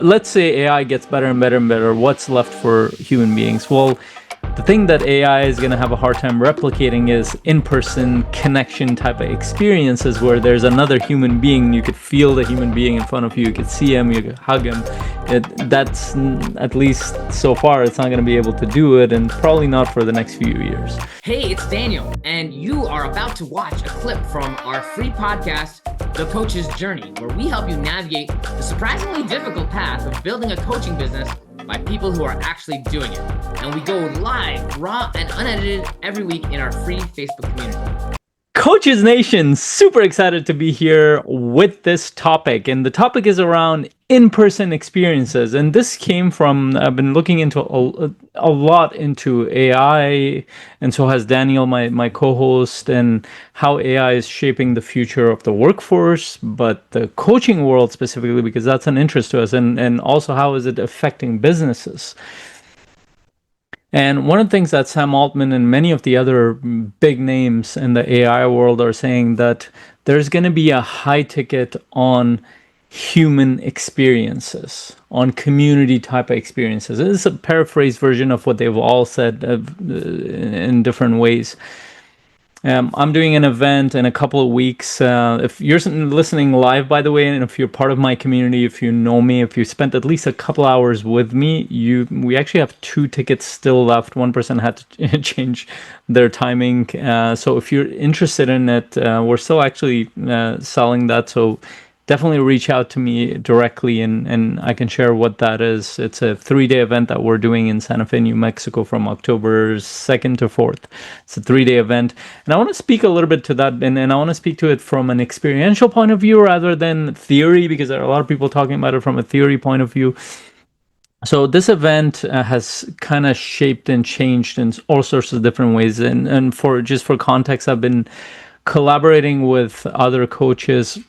let's say AI gets better and better and better, what's left for human beings? Well, the thing that AI is going to have a hard time replicating is in-person connection type of experiences where there's another human being. You could feel the human being in front of you. You could see him. You could hug him. That's, at least so far, it's not going to be able to do it, and probably not for the next few years. Hey, it's Daniel, and you are about to watch a clip from our free podcast, The Coach's Journey, where we help you navigate the surprisingly difficult path of building a coaching business by people who are actually doing it. And we go live, raw, and unedited every week in our free Facebook community. Coaches Nation, super excited to be here with this topic. And the topic is around in-person experiences. And this came from, I've been looking into a lot into AI, and so has Daniel, my co-host, and how AI is shaping the future of the workforce, but the coaching world specifically, because that's an interest to us, and also how is it affecting businesses. And one of the things that Sam Altman and many of the other big names in the AI world are saying that there's going to be a high ticket on human experiences, on community type of experiences. This is a paraphrased version of what they've all said in different ways. I'm doing an event in a couple of weeks. If you're listening live, by the way, and if you're part of my community, if you know me, if you spent at least a couple hours with me, we actually have 2 tickets still left. One person had to change their timing. So if you're interested in it, we're still actually selling that. So definitely reach out to me directly, and I can share what that is. It's a 3-day event that we're doing in Santa Fe, New Mexico from October 2nd to 4th. It's a 3-day event. And I want to speak a little bit to that, and I want to speak to it from an experiential point of view rather than theory, because there are a lot of people talking about it from a theory point of view. So this event has kind of shaped and changed in all sorts of different ways. And for context, I've been collaborating with other coaches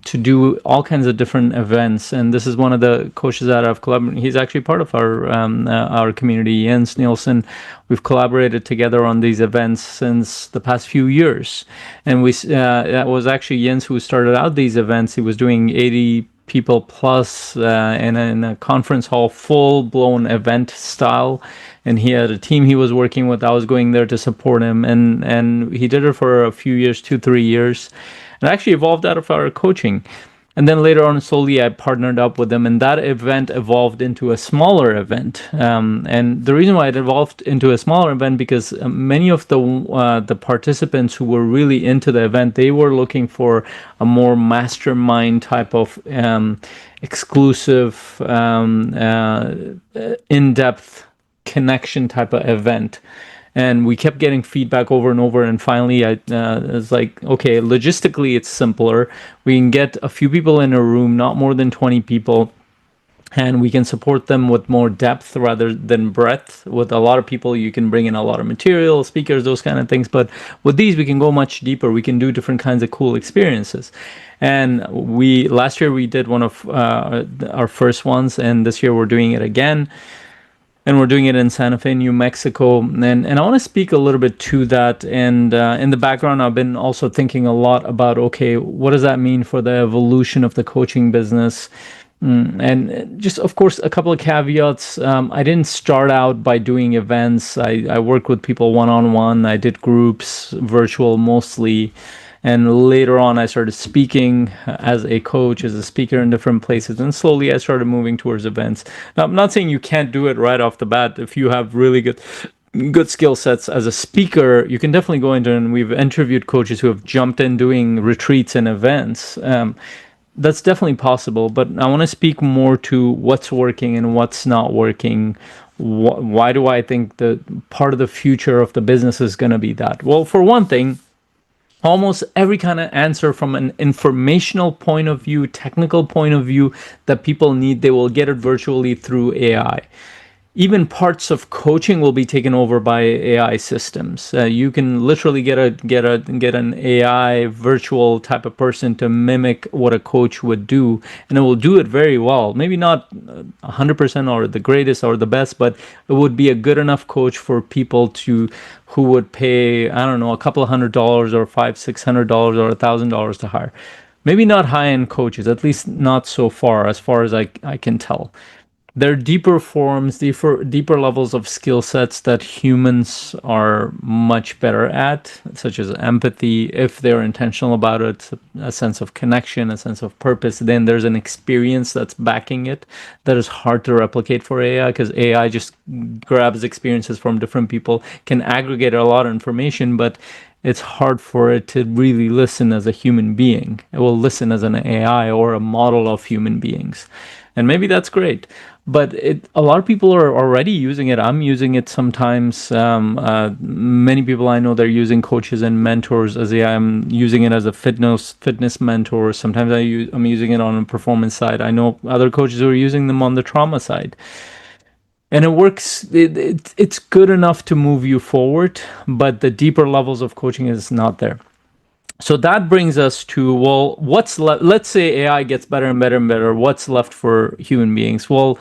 to do all kinds of different events, and this is one of the coaches that I've collaborated. He's actually part of our community, Jens Nielsen. We've collaborated together on these events since the past few years, and that was actually Jens who started out these events. He was doing 80 people plus in a conference hall, full-blown event style, and he had a team he was working with. I was going there to support him, and he did it for a few years, 2-3 years, and actually evolved out of our coaching. And then later on, slowly, I partnered up with them, and that event evolved into a smaller event. And the reason why it evolved into a smaller event, because many of the participants who were really into the event, they were looking for a more mastermind type of exclusive, in-depth connection type of event. And we kept getting feedback over and over, and finally I was like, okay, logistically it's simpler. We can get a few people in a room, not more than 20 people, and we can support them with more depth rather than breadth. With a lot of people, you can bring in a lot of material, speakers, those kind of things. But with these, we can go much deeper. We can do different kinds of cool experiences. And last year we did one of our first ones, and this year we're doing it again. And we're doing it in Santa Fe, New Mexico. And I want to speak a little bit to that. And in the background, I've been also thinking a lot about, okay, what does that mean for the evolution of the coaching business? And just, of course, a couple of caveats. I didn't start out by doing events. I worked with people one-on-one. I did groups, virtual mostly. And later on, I started speaking as a coach, as a speaker in different places. And slowly, I started moving towards events. Now, I'm not saying you can't do it right off the bat. If you have really good skill sets as a speaker, you can definitely go into it. And we've interviewed coaches who have jumped in doing retreats and events. That's definitely possible. But I want to speak more to what's working and what's not working. Why do I think that part of the future of the business is going to be that? Well, for one thing, almost every kind of answer from an informational point of view, technical point of view that people need, they will get it virtually through AI. Even parts of coaching will be taken over by AI systems. You can literally get an AI virtual type of person to mimic what a coach would do, and it will do it very well. Maybe not 100% or the greatest or the best, but it would be a good enough coach for people who would pay, I don't know, a couple of $100 or $500-$600 or $1,000 to hire. maybe not high-end coaches, at least not so far as I can tell. There are deeper forms, deeper levels of skill sets that humans are much better at, such as empathy, if they're intentional about it, a sense of connection, a sense of purpose. Then there's an experience that's backing it that is hard to replicate for AI, because AI just grabs experiences from different people, can aggregate a lot of information, but it's hard for it to really listen as a human being. It will listen as an AI or a model of human beings. And maybe that's great. But a lot of people are already using it. I'm using it sometimes. Many people I know, they're using coaches and mentors as AI. I'm using it as a fitness mentor. Sometimes I'm using it on a performance side. I know other coaches who are using them on the trauma side. And it works. It's good enough to move you forward, but the deeper levels of coaching is not there. So that brings us to, well, what's left? Let's say AI gets better and better and better. What's left for human beings? Well,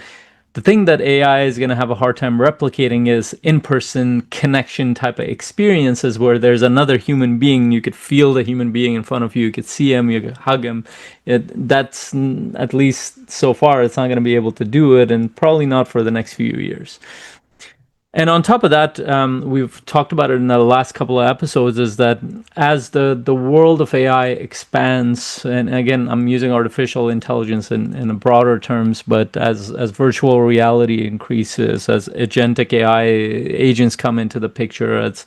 the thing that AI is going to have a hard time replicating is in-person connection type of experiences where there's another human being. You could feel the human being in front of you. You could see him. You could hug him. That's, at least so far, it's not going to be able to do it, and probably not for the next few years. And on top of that, we've talked about it in the last couple of episodes, is that as the world of AI expands, and again, I'm using artificial intelligence in a broader terms, but as virtual reality increases, as agentic AI agents come into the picture, as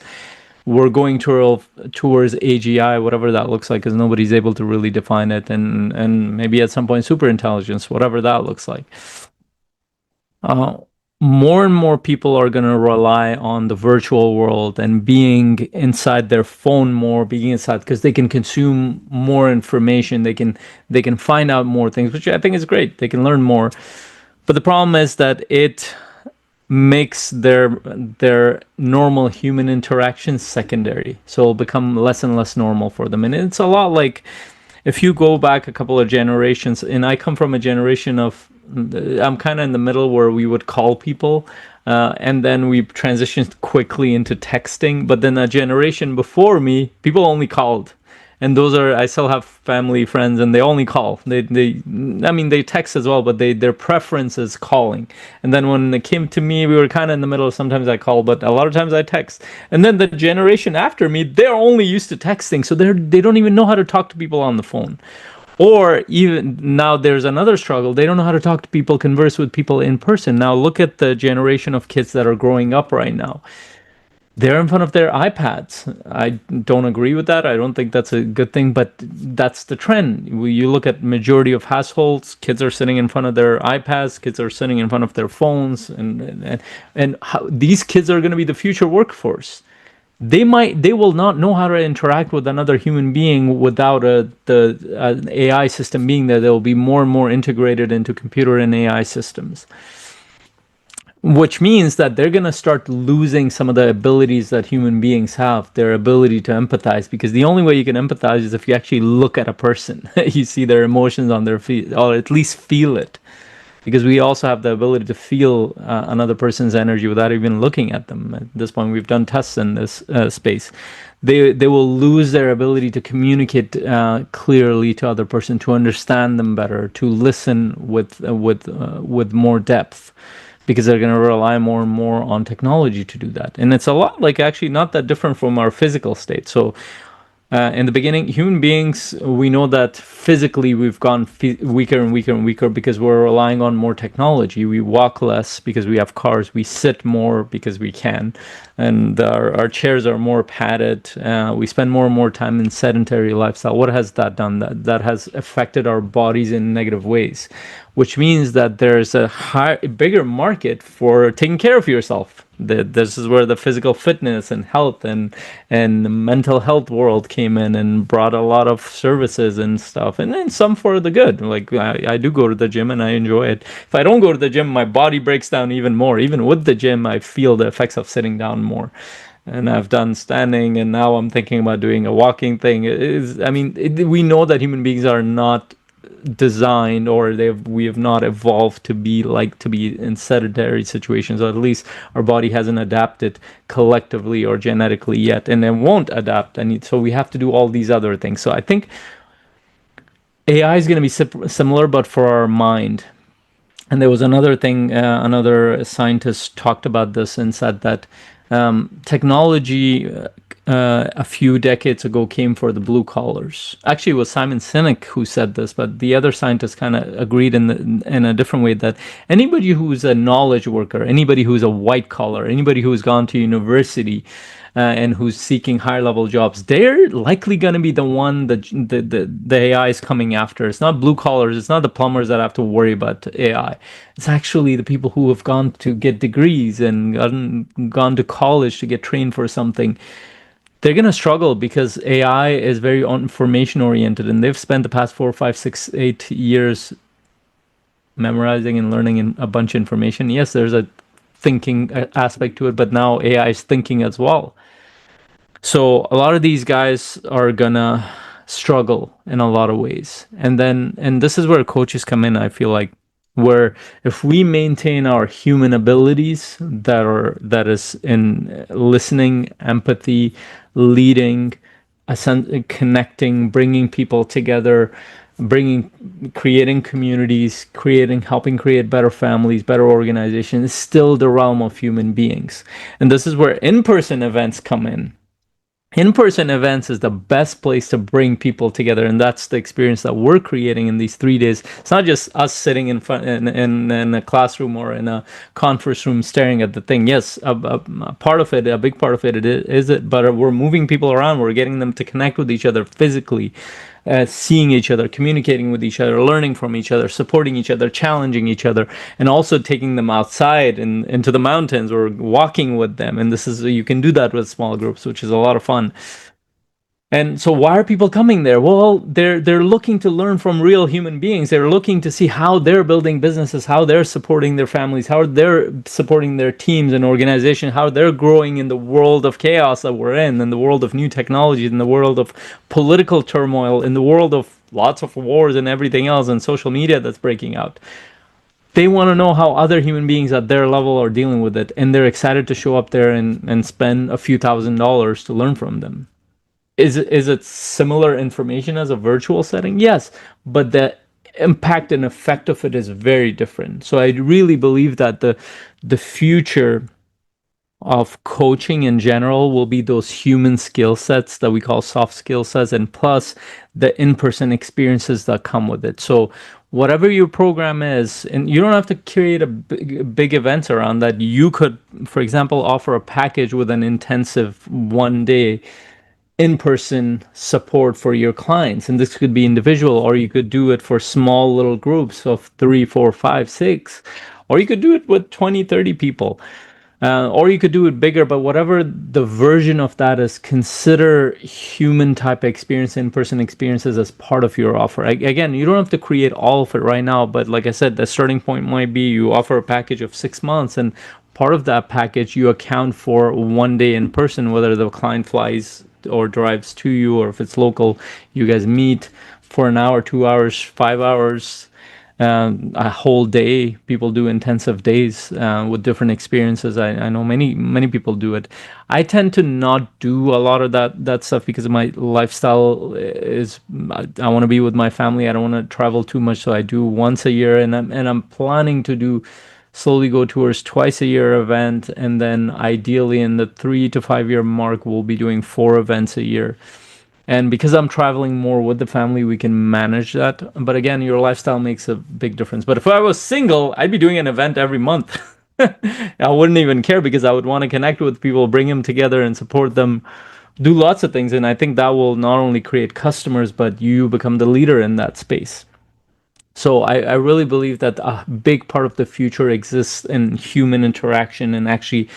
we're going towards AGI, whatever that looks like, because nobody's able to really define it, and maybe at some point super intelligence, whatever that looks like. More and more people are going to rely on the virtual world and being inside their phone more, being inside, because they can consume more information. They can find out more things, which I think is great. They can learn more. But the problem is that it makes their normal human interactions secondary. So it'll become less and less normal for them. And it's a lot like, if you go back a couple of generations, and I come from a generation of, I'm kind of in the middle where we would call people, and then we transitioned quickly into texting. But then a generation before me, people only called. And those are, I still have family, friends, and they only call. I mean, they text as well, but their preference is calling. And then when it came to me, we were kind of in the middle. Sometimes I call, but a lot of times I text. And then the generation after me, they're only used to texting, so they don't even know how to talk to people on the phone. Or even now, there's another struggle. They don't know how to talk to people, converse with people in person. Now look at the generation of kids that are growing up right now. They're in front of their iPads. I don't agree with that. I don't think that's a good thing, but that's the trend. You look at majority of households, kids are sitting in front of their iPads, kids are sitting in front of their phones, and how, these kids are going to be the future workforce. They will not know how to interact with another human being without an AI system being there. They will be more and more integrated into computer and AI systems, which means that they're going to start losing some of the abilities that human beings have, their ability to empathize, because the only way you can empathize is if you actually look at a person. You see their emotions on their feet, or at least feel it, because we also have the ability to feel another person's energy without even looking at them. At this point, we've done tests in this space. They will lose their ability to communicate clearly to other person, to understand them better, to listen with more depth, because they're going to rely more and more on technology to do that. And it's a lot like, actually not that different from our physical state. So in the beginning, human beings, we know that physically we've gone weaker and weaker and weaker because we're relying on more technology. We walk less because we have cars. We sit more because we can. And our chairs are more padded. We spend more and more time in sedentary lifestyle. What has that done? That has affected our bodies in negative ways, which means that there's a bigger market for taking care of yourself. This is where the physical fitness and health and mental health world came in and brought a lot of services and stuff, and then some for the good. Like I do go to the gym and I enjoy it. If I don't go to the gym, my body breaks down even more. Even with the gym, I feel the effects of sitting down more. And I've done standing, and now I'm thinking about doing a walking thing. We know that human beings are not designed, or we have not evolved to be in sedentary situations, or at least our body hasn't adapted collectively or genetically yet, and it won't adapt, and so we have to do all these other things. So I think AI is going to be similar, but for our mind. And there was another thing, another scientist talked about this and said that technology a few decades ago came for the blue collars. Actually, it was Simon Sinek who said this, but the other scientists kind of agreed in a different way that anybody who's a knowledge worker, anybody who's a white collar, anybody who's gone to university, and who's seeking higher level jobs, they're likely going to be the one that the AI is coming after. It's not blue collars, it's not the plumbers that have to worry about AI. It's actually the people who have gone to get degrees and gone to college to get trained for something. They're going to struggle because AI is very information oriented, and they've spent the past 4, 5, 6, 8 years memorizing and learning a bunch of information. Yes, there's a thinking aspect to it, but now AI is thinking as well. So a lot of these guys are gonna struggle in a lot of ways. And this is where coaches come in, I feel like, where if we maintain our human abilities that is in listening, empathy, leading, connecting, bringing people together, creating communities, helping create better families, better organizations, is still the realm of human beings. And this is where in-person events come in-person events is the best place to bring people together, and that's the experience that we're creating in these 3 days. It's not just us sitting in front in a classroom or in a conference room staring at the thing. Yes, a part of it, a big part of it is it, but we're moving people around. We're getting them to connect with each other physically, seeing each other, communicating with each other, learning from each other, supporting each other, challenging each other, and also taking them outside and into the mountains or walking with them. And this is, you can do that with small groups, which is a lot of fun. And so why are people coming there? Well, they're looking to learn from real human beings. They're looking to see how they're building businesses, how they're supporting their families, how they're supporting their teams and organization, how they're growing in the world of chaos that we're in the world of new technologies, in the world of political turmoil, in the world of lots of wars and everything else, and social media that's breaking out. They want to know how other human beings at their level are dealing with it, and they're excited to show up there and spend a few $1,000s to learn from them. Is it similar information as a virtual setting? Yes, but the impact and effect of it is very different. So I really believe that the future of coaching in general will be those human skill sets that we call soft skill sets, and plus the in-person experiences that come with it. So whatever your program is, and you don't have to create a big events around that. You could, for example, offer a package with an intensive 1 day in-person support for your clients, and this could be individual, or you could do it for small little groups of 3, 4, 5, 6, or you could do it with 20, 30 people, or you could do it bigger. But whatever the version of that is, consider human type experience, in-person experiences as part of your offer. Again, you don't have to create all of it right now, but like I said, the starting point might be you offer a package of 6 months, and part of that package you account for 1 day in person, whether the client flies or drives to you, or if it's local, you guys meet for an hour, 2 hours, 5 hours, a whole day. People do intensive days with different experiences. I know many people do it. I tend to not do a lot of that stuff because my lifestyle is, I want to be with my family. I don't want to travel too much, so I do once a year, and I'm planning to do slowly go towards twice a year event, and then ideally in the 3 to 5 year mark we'll be doing 4 events a year. And because I'm traveling more with the family, we can manage that. But again, your lifestyle makes a big difference. But if I was single, I'd be doing an event every month. I wouldn't even care because I would want to connect with people, bring them together and support them, do lots of things. And I think that will not only create customers, but you become the leader in that space. So I really believe that a big part of the future exists in human interaction and actually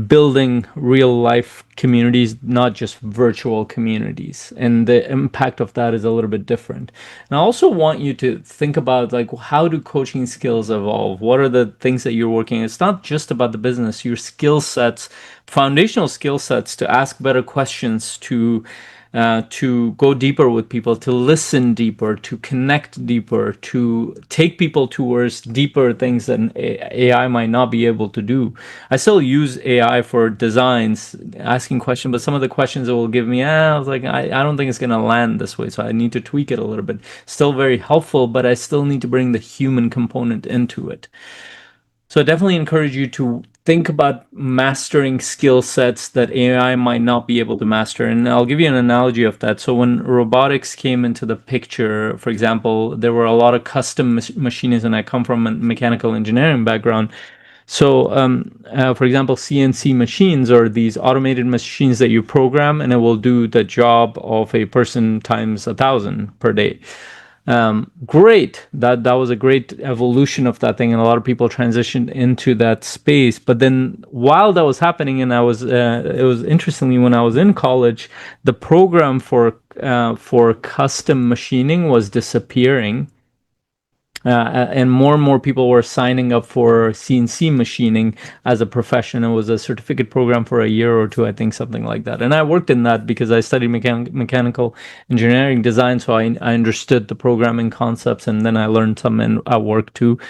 building real life communities, not just virtual communities. And the impact of that is a little bit different. And I also want you to think about, like, how do coaching skills evolve? What are the things that you're working? It's not just about the business, your skill sets, foundational skill sets to ask better questions, to to go deeper with people, to listen deeper, to connect deeper, to take people towards deeper things that AI might not be able to do. I still use AI for designs, asking questions, but some of the questions it will give me, I was like, I don't think it's going to land this way, so I need to tweak it a little bit. Still very helpful, but I still need to bring the human component into it. So I definitely encourage you to think about mastering skill sets that AI might not be able to master. And I'll give you an analogy of that. So when robotics came into the picture, for example, there were a lot of custom machinists, and I come from a mechanical engineering background. So, for example, CNC machines are these automated machines that you program, and it will do the job of a person times 1,000 per day. Great. That was a great evolution of that thing, and a lot of people transitioned into that space. But then, while that was happening, and it was interestingly when I was in college, the program for custom machining was disappearing, and more people were signing up for CNC machining as a profession. It was a certificate program for a year or two, I think, something like that. And I worked in that because I studied mechanical engineering design, so I understood the programming concepts, and then I learned some at work too.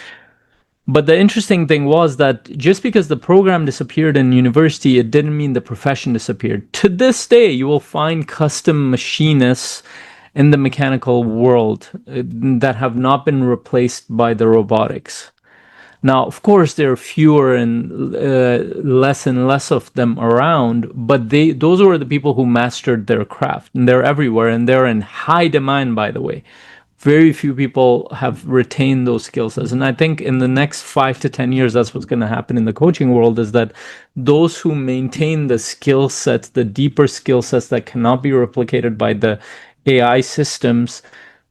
But the interesting thing was that just because the program disappeared in university, it didn't mean the profession disappeared. To this day, you will find custom machinists in the mechanical world that have not been replaced by the robotics. Now, of course, there are fewer and less of them around, but those were the people who mastered their craft, and they're everywhere, and they're in high demand, by the way. Very few people have retained those skill sets. And I think in the next 5 to 10 years, that's what's going to happen in the coaching world, is that those who maintain the skill sets, the deeper skill sets that cannot be replicated by the AI systems,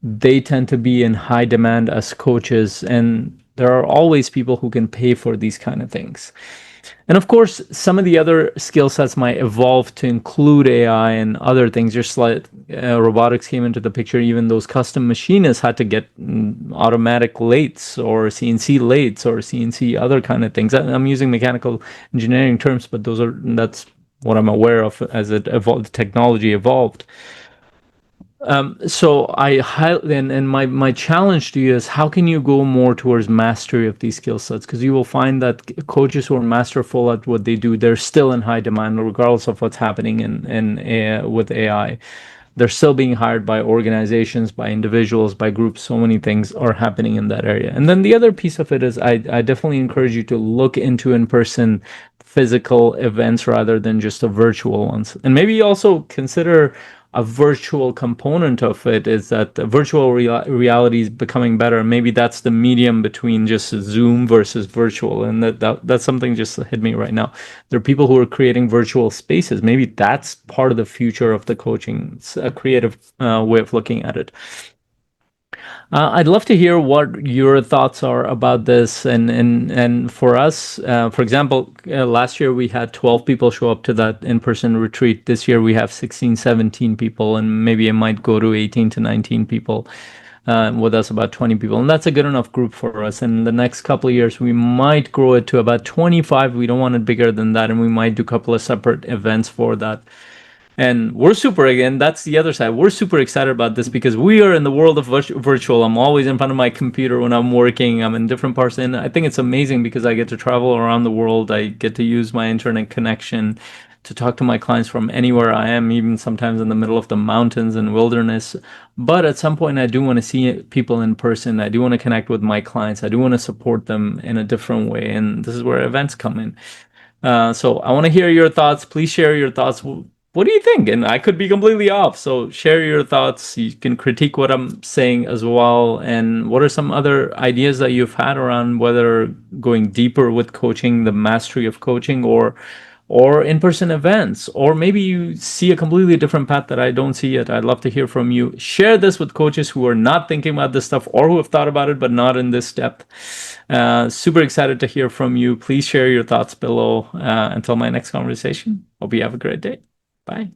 they tend to be in high demand as coaches. And there are always people who can pay for these kind of things. And of course, some of the other skill sets might evolve to include AI and other things. Just like robotics came into the picture, even those custom machinists had to get automatic lathes or CNC lathes or CNC other kind of things. I'm using mechanical engineering terms, but that's what I'm aware of as it evolved, the technology evolved. So and my challenge to you is, how can you go more towards mastery of these skill sets? Because you will find that coaches who are masterful at what they do, they're still in high demand, regardless of what's happening with AI. They're still being hired by organizations, by individuals, by groups. So many things are happening in that area. And then the other piece of it is, I definitely encourage you to look into in-person physical events rather than just the virtual ones. And maybe also consider a virtual component of it, is that the virtual reality is becoming better. Maybe that's the medium between just Zoom versus virtual. And that's something just hit me right now. There are people who are creating virtual spaces. Maybe that's part of the future of the coaching. It's a creative way of looking at it. I'd love to hear what your thoughts are about this. And for us, for example, last year we had 12 people show up to that in-person retreat. This year we have 16, 17 people, and maybe it might go to 18 to 19 people. With us, about 20 people, and that's a good enough group for us. And in the next couple of years, we might grow it to about 25. We don't want it bigger than that, and we might do a couple of separate events for that. And we're super, again, that's the other side. We're super excited about this because we are in the world of virtual. I'm always in front of my computer when I'm working. I'm in different parts. And I think it's amazing because I get to travel around the world. I get to use my internet connection to talk to my clients from anywhere I am, even sometimes in the middle of the mountains and wilderness. But at some point, I do want to see people in person. I do want to connect with my clients. I do want to support them in a different way. And this is where events come in. So I want to hear your thoughts. Please share your thoughts. What do you think? And I could be completely off. So share your thoughts. You can critique what I'm saying as well. And what are some other ideas that you've had around whether going deeper with coaching, the mastery of coaching, or in-person events, or maybe you see a completely different path that I don't see yet. I'd love to hear from you. Share this with coaches who are not thinking about this stuff or who have thought about it but not in this depth. Super excited to hear from you. Please share your thoughts below. Until my next conversation, hope you have a great day. Bye.